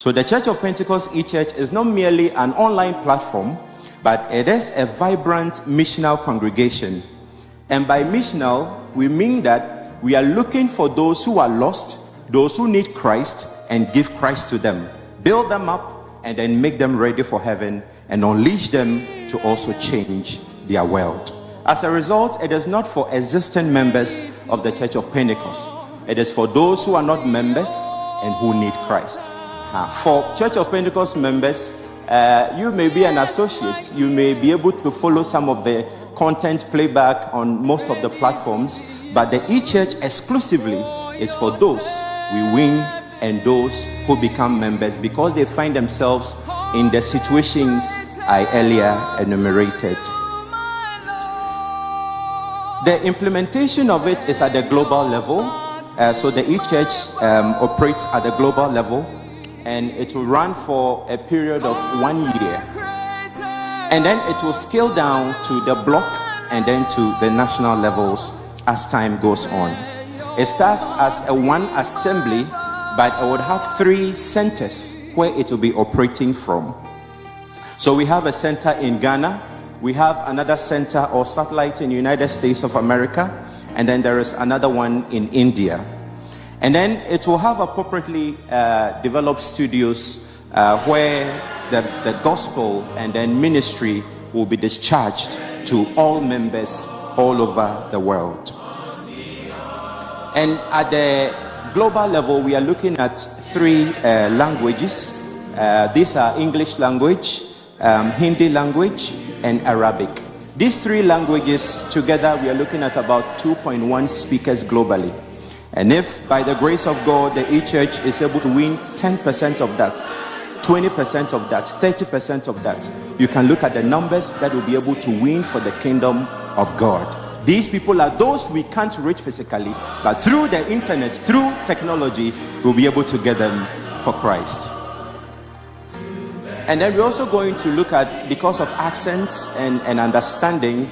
So the Church of Pentecost E-CHURch is not merely an online platform, but it is a vibrant missional congregation. And by missional, we mean that we are looking for those who are lost, those who need Christ, and give Christ to them, build them up, and then make them ready for heaven, and unleash them to also change their world. As a result, it is not for existing members of the Church of Pentecost. It is for those who are not members and who need Christ. For Church of Pentecost members, you may be an associate. You may be able to follow some of the content playback on most of the platforms, but the e-church exclusively is for those we win and those who become members because they find themselves in the situations I earlier enumerated. The implementation of it is at the global level. So the e-church operates at the global level, and it will run for a period of 1 year. And then it will scale down to the block and then to the national levels as time goes on. It starts as a one assembly, but it would have 3 centers where it will be operating from. So we have a center in Ghana, we have another center or satellite in the United States of America, and then there is another one in India. And then it will have appropriately developed studios where the gospel and then ministry will be discharged to all members all over the world. And at the global level, we are looking at 3 languages. These are English language, Hindi language, and Arabic. These 3 languages together, we are looking at about 2.1 speakers globally. And if, by the grace of God, the e-church is able to win 10% of that, 20% of that, 30% of that, you can look at the numbers that will be able to win for the kingdom of God. These people are those we can't reach physically, but through the internet, through technology, we'll be able to get them for Christ. And then we're also going to look at, because of accents and understanding,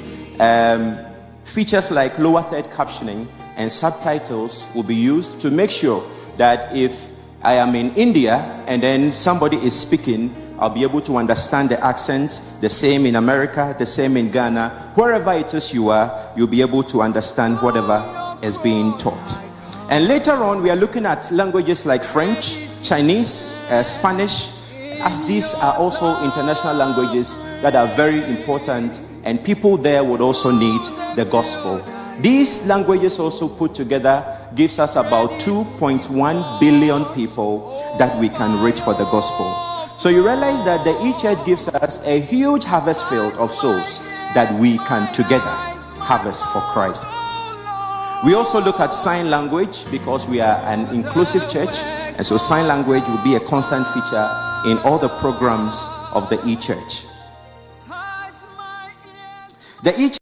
features like lower third captioning and subtitles will be used to make sure that if I am in India and then somebody is speaking, I'll be able to understand the accent, the same in America, the same in Ghana. Wherever it is you are, you'll be able to understand whatever is being taught. And later on, we are looking at languages like French, Chinese, Spanish, as these are also international languages that are very important, and people there would also need the gospel. These languages also put together gives us about 2.1 billion people that we can reach for the gospel. So you realize that the e-church gives us a huge harvest field of souls that we can together harvest for Christ. We also look at sign language because we are an inclusive church, and so sign language will be a constant feature in all the programs of the e-church. The e-church